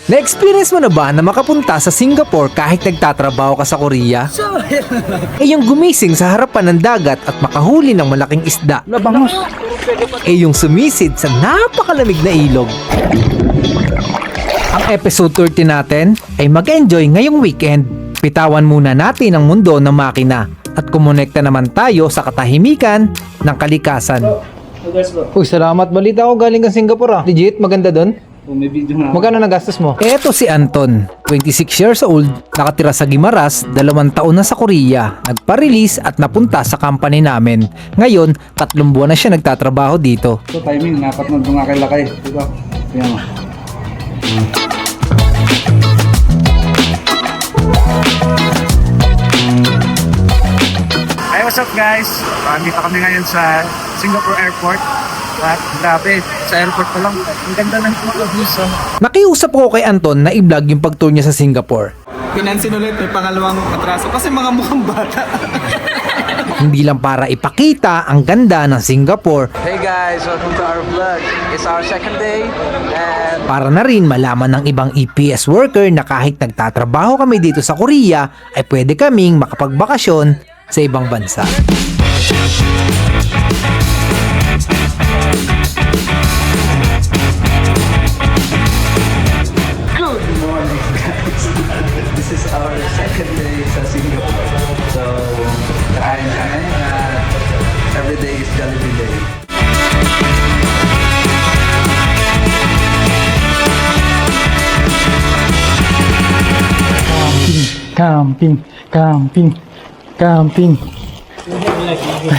Na-experience mo na ba na makapunta sa Singapore kahit nagtatrabaho ka sa Korea? Yung gumising sa harapan ng dagat at makahuli ng malaking isda. Labangos. Yung sumisid sa napakalamig na ilog. Ang episode 30 natin ay mag-enjoy ngayong weekend. Pitawan muna natin ang mundo ng makina at kumonekta naman tayo sa katahimikan ng kalikasan. Uy, salamat. Balita ko galing ka Singapore ah. Legit, maganda doon. May video na. Magkano nagastos mo? Eto si Anton, 26 years old, nakatira sa Guimaras, 2 taon na sa Korea, nagpa-release at napunta sa company namin. Ngayon, 3 buwan na siya nagtatrabaho dito. So timing, napat na bunga kay lakay. Diba? Yan o. Hey, what's up guys? Dito kami ngayon sa Singapore Airport. At grabe, sa airport pa lang, ang ganda ng mga views. Nakiusap ko kay Anton na i-vlog yung pag-tour niya sa Singapore. Pinansin ulit, may pangalawang atraso kasi mga mukhang bata. Hindi lang para ipakita ang ganda ng Singapore, Hey guys, welcome to our vlog. It's our second day and para na rin malaman ng ibang EPS worker na kahit nagtatrabaho kami dito sa Korea, ay pwede kaming makapagbakasyon sa ibang bansa. this is our second day sa Singapore. So, kain kami na every day is Jollibee Day. Camping.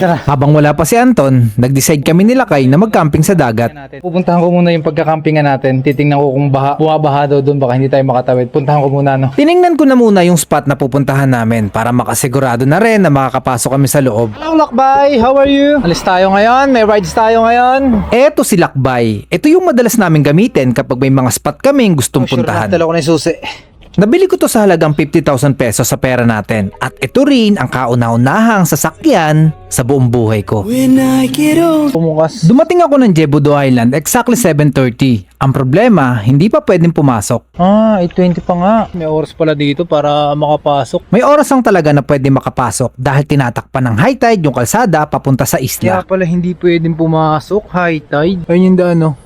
Tara. Habang wala pa si Anton, nag-decide kami nila kay na mag-camping sa dagat. Pupuntahan ko muna yung pagkakampingan natin. Titingnan ko kung bumabaha daw doon, baka hindi tayo makatawid. Puntahan ko muna, no? Tiningnan ko na muna yung spot na pupuntahan namin para makasigurado na rin na makakapasok kami sa loob. Hello, Lakbay! How are you? Alis tayo ngayon. May rides tayo ngayon. Eto si Lakbay. Ito yung madalas namin gamitin kapag may mga spot kaming gustong puntahan. Dala ko na yung susi. Nabili ko to sa halagang 50,000 pesos sa pera natin at ito rin ang kauna-unahang sasakyan sa buong buhay ko. Pumukas. Dumating ako ng Jebu-do Island exactly 7:30. Ang problema, hindi pa pwedeng pumasok. 8:20 pa nga. May oras pala dito para makapasok. May oras lang talaga na pwede makapasok dahil tinatakpan ng high tide yung kalsada papunta sa Kaya isla. pala hindi pwedeng pumasok. High tide. Ayun yung daan, no?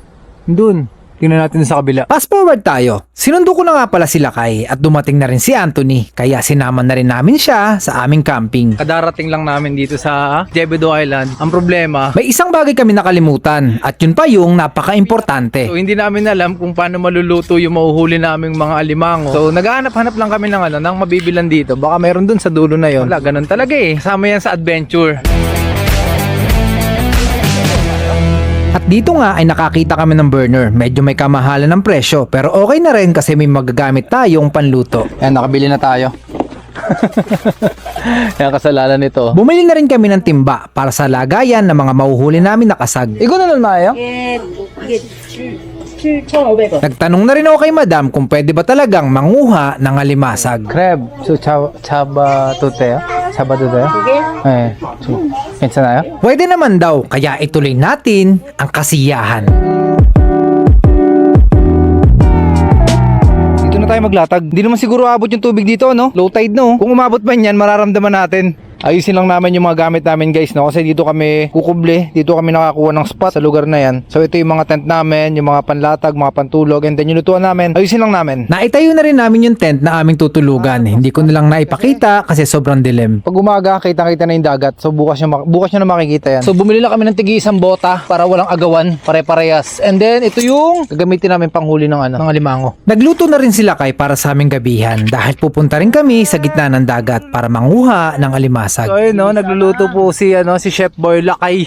Doon. Tingnan natin sa kabila. Fast forward tayo. Sinundo ko na nga pala sila Kay at dumating na rin si Anthony kaya sinama na rin namin siya sa aming camping. Kadarating lang namin dito sa Jebu-do Island. Ang problema, May isang bagay kami nakalimutan at yun pa yung napaka-importante. so hindi namin alam kung paano maluluto yung mahuhuli naming mga alimango. So naghahanap-hanap lang kami ng mabibilan dito. Baka meron dun sa dulo na yon. Wala, ganun talaga eh. Kasama yan sa adventure. At dito nga ay nakakita kami ng burner. Medyo may kamahalan ng presyo pero okay na rin kasi may magagamit tayong panluto. Ayan, nakabili na tayo. Ayan, kasalanan nito. Bumili na rin kami ng timba para sa lagayan ng mga mahuhuli namin na kasag. Ikaw na nun, Maya? Nagtanong na rin ako kay madam kung pwede ba talagang manguha ng alimasag. Crab. So, chaba tute. Chaba tute. Eh, pensa na yun? Pwede naman daw kaya ituloy natin ang kasiyahan. Dito na tayo maglatag. Hindi naman siguro abot yung tubig dito, no? Low tide, no? Kung umabot man yan, mararamdaman natin. Ayusin lang namin yung mga gamit namin, guys, no? Kasi dito kami kukuble, dito kami nakakuha ng spot sa lugar na yan. So ito yung mga tent namin, yung mga panlatag, mga pantulog, and then yung lutuan namin. Ayusin lang namin. Naitayo na rin namin yung tent na aming tutulugan. Hindi ko na lang naipakita kasi sobrang dilim. Pag umaga, kitang-kita na yung dagat. So bukas nyo na makikita yan. So bumili lang kami ng tigi-isang bota para walang agawan, pare-parehas. And then ito yung gagamitin namin panghuli ng ng alimango. Nagluto na rin sila Kay para sa aming gabihan dahil pupunta rin kami sa gitna ng dagat para manguha ng alimasag. So ayun, no, nagluluto po si Chef Boy Lakay.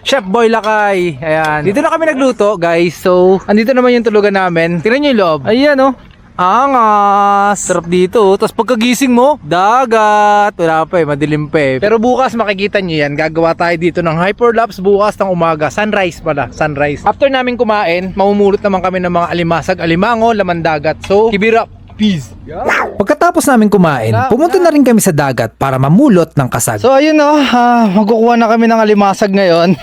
Chef Boy Lakay. Ayan. Dito na kami nagluto, guys. So, andito naman yung tulugan namin. Tingnan niyo yung loob. Ayan, no. Angas. Sarap dito. Tapos pagkagising mo, dagat. Wala pa eh, madilim pa eh. Pero bukas makikita nyo yan. Gagawa tayo dito ng hyperlapse bukas ng umaga. Sunrise pala. Sunrise. After namin kumain, mamumulot naman kami ng mga alimasag, alimango, laman dagat. So, keep it up. Peace. Pagkatapos namin kumain, pumunta na rin kami sa dagat para mamulot ng kasag. So ayun o, magkukuha na kami ng alimasag ngayon.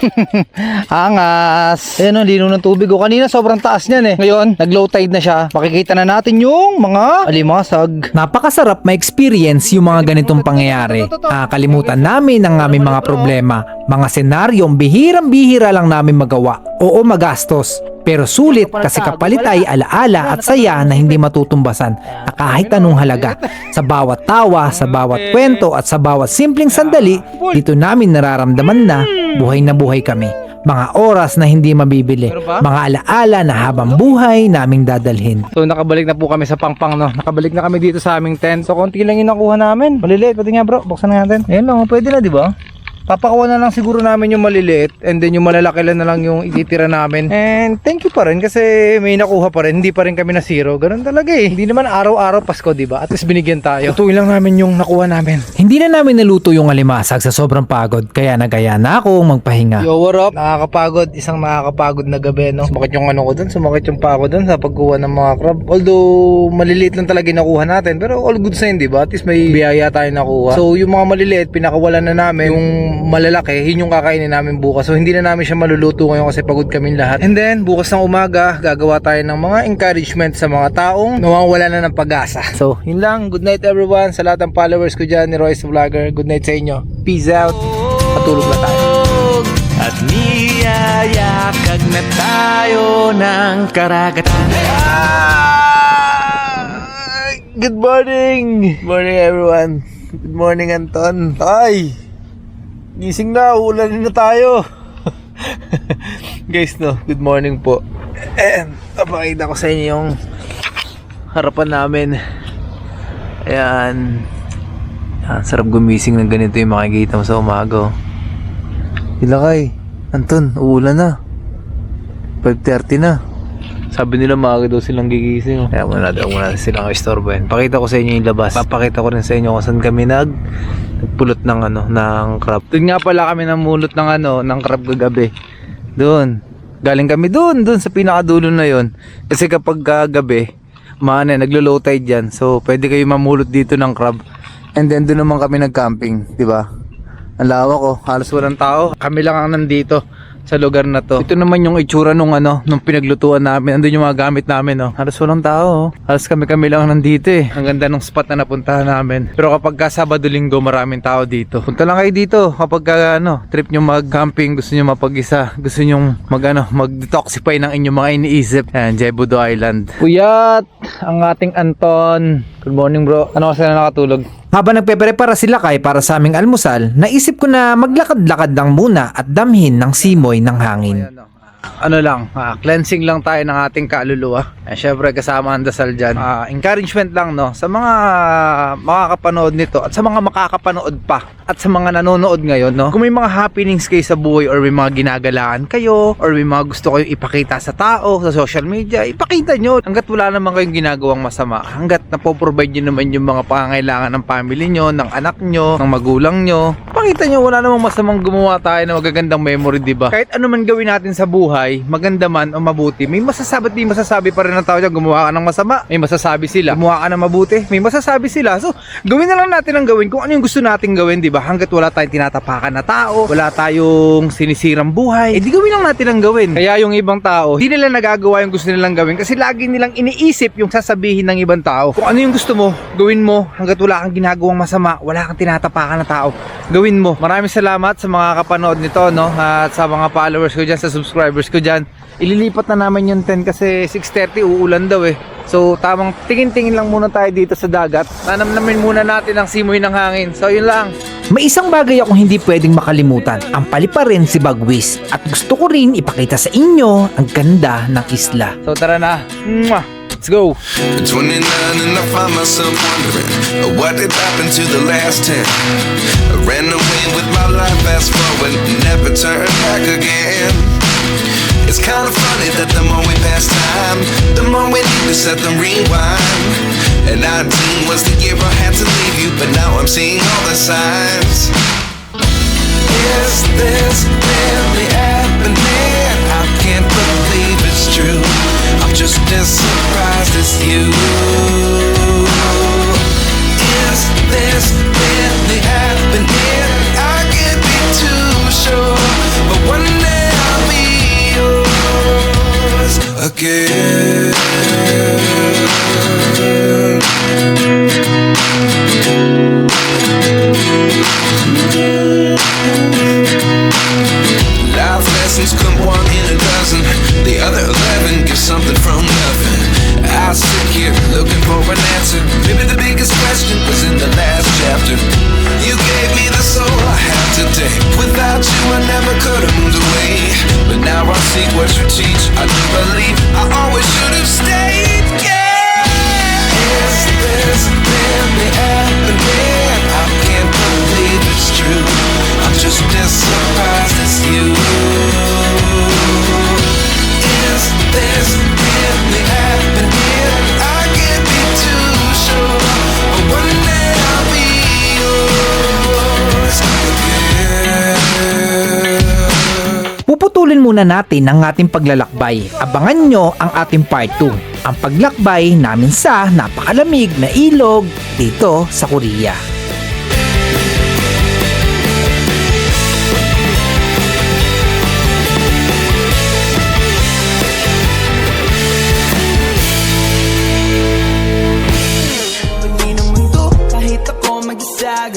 Angas. Ayun o, lino ng tubig o. Kanina sobrang taas niyan eh. Ngayon, nag-low tide na siya. Makikita na natin yung mga alimasag. Napakasarap ma-experience yung mga ganitong pangyayari. Nakakalimutan namin ang aming mga problema, mga senaryong bihirang-bihira lang namin magawa. Oo, magastos. Pero sulit kasi kapalit ay alaala at saya na hindi matutumbasan na kahit anong halaga. Sa bawat tawa, sa bawat kwento at sa bawat simpleng sandali, dito namin nararamdaman na buhay kami. Mga oras na hindi mabibili, mga alaala na habang buhay naming dadalhin. So nakabalik na po kami sa Pangpang no. Nakabalik na kami dito sa aming tent. So konti lang yung nakuha namin. Maliliit pati nga bro, buksan na natin. Ayun lang, pwede na di ba? Papakuha na lang siguro namin yung maliliit and then yung malalaki lang na lang yung ititira namin. And thank you pa rin kasi may nakuha pa rin. Hindi pa rin kami na zero. Ganun talaga eh. Hindi naman araw-araw Pasko, diba? At least binigyan tayo. Tutuin lang namin yung nakuha namin. Hindi na namin naluto yung alimasag sa sobrang pagod, kaya nagaya na akong magpahinga. Yo, what up? Nakakapagod. Isang nakakapagod na gabi, no? Sumakit yung ano ko dun. Sumakit yung pa ako dun sa pagkuha ng mga crab. Although, maliliit lang talaga yung nakuha natin. Pero all good sign, diba? At least may biyaya tayo nakuha. So, yung mga maliliit, pinakawalan na namin. Yung malalaki, yun yung kakainin namin bukas. So, hindi na namin siya maluluto ngayon kasi pagod kaming lahat. And then, bukas ng umaga, gagawa tayo ng mga encouragement sa mga taong nawawala na ng pag-asa. So, yun lang. Good night everyone. Sa lahat ng followers ko dyan ni Royce Vlogger. Good night sa inyo. Peace out. Patulog na tayo. At niyayakag na tayo ng karagatan. Good morning! Good morning everyone. Good morning Anton. Ay! Gising na, uulanin na tayo. Guys no, good morning po. And papakita ko sa inyo yung harapan namin. Ayan. Sarap gumising ng ganito yung makikita mo sa umaga. Ilakay, Anton, uulan na. 5:30 na. Sabi nila maaga daw silang gigising. Kaya muna silang istorbohin. Pakita ko sa inyo yung labas. Papakita ko rin sa inyo kung saan kami nagpulot ng ng crab. Doon nga pala kami namulot ng crab kagabi. Doon. Galing kami doon sa pinakadulo na yon. Kasi kapag gabi, naglo-low tide yan. So pwede kayo mamulot dito ng crab. And then doon naman kami nag-camping, di ba? Ang lawak oh, halos walang tao. Kami lang ang nandito sa lugar na to. Ito naman yung itsura nung pinaglutuan namin. Andun yung mga gamit namin, oh. Halos walang tao, oh. Halos kami lang nandito eh. Ang ganda ng spot na napuntahan namin. Pero kapag Sabado-Linggo, maraming tao dito. Punta lang kayo dito kapag trip nyo mag-camping, gusto nyo mapag-isa, gusto nyo mag-detoxify ng inyong mga iniisip. Ayan, Jebudo Island. Puyat! Ang ating Anton. Good morning bro. Ano kasi na nakatulog? Habang nagpeprepara si Lakay para sa aming almusal, naisip ko na maglakad-lakad lang muna at damhin ng simoy ng hangin. Cleansing lang tayo ng ating kaluluwa. Syempre kasama ang dasal dyan. Encouragement lang sa mga makakapanood nito at sa mga makakapanood pa at sa mga nanonood ngayon. Kung may mga happenings kayo sa buhay or may mga ginagalaan kayo or may mga gusto kayong ipakita sa tao sa social media, ipakita nyo. Hanggat wala naman kayong ginagawang masama, hanggat napoprovide nyo naman yung mga pangangailangan ng family nyo, ng anak nyo, ng magulang nyo, pakita nyo, wala namang masamang gumawa tayo ng magagandang memory, diba? Kahit ano man gawin natin sa buhay, maganda man o mabuti, may masasabi at di masasabi pa rin ng tao dyan. Gumawa ka ng masama, may masasabi sila. Gumawa ka ng mabuti, may masasabi sila. So, gawin na lang natin ang gawin kung ano yung gusto nating gawin, diba? Hanggat wala tayong tinatapakan na tao, wala tayong sinisirang buhay, di gawin lang natin ang gawin. Kaya yung ibang tao, hindi nila nagagawa yung gusto nilang gawin kasi lagi nilang iniisip yung sasabihin ng ibang tao. Kung ano yung gusto mo, gawin mo. Hanggat wala kang ginagawang masama, wala kang tinatapakan na tao, gawin mo. Maraming salamat sa mga kapanood nito, at sa mga followers ko dyan, sa subscribers ko dyan. Ililipat na namin yung tent kasi 6:30 uulan daw eh. So tamang tingin-tingin lang muna tayo dito sa dagat. Tanamnamin muna natin ang simoy ng hangin. So yun lang. May isang bagay akong hindi pwedeng makalimutan, ang paliparin si Bagwis. At gusto ko rin ipakita sa inyo ang ganda ng isla. So tara na. Mwah! Let's go. 29 and I find myself wondering what did happen to the last 10. I ran away with my life, fast forward, never turn back again. It's kind of funny that the more we pass time, the more we need to set the rewind. And 19 was the year I had to leave you, but now I'm seeing all the signs. Is this really happening? I can't believe it's true. I'm just as surprised as you. muna natin ang ating paglalakbay. Abangan nyo ang ating part 2, ang paglakbay namin sa napakalamig na ilog dito sa Korea. Pag-inom mundo, kahit ako mag-isa,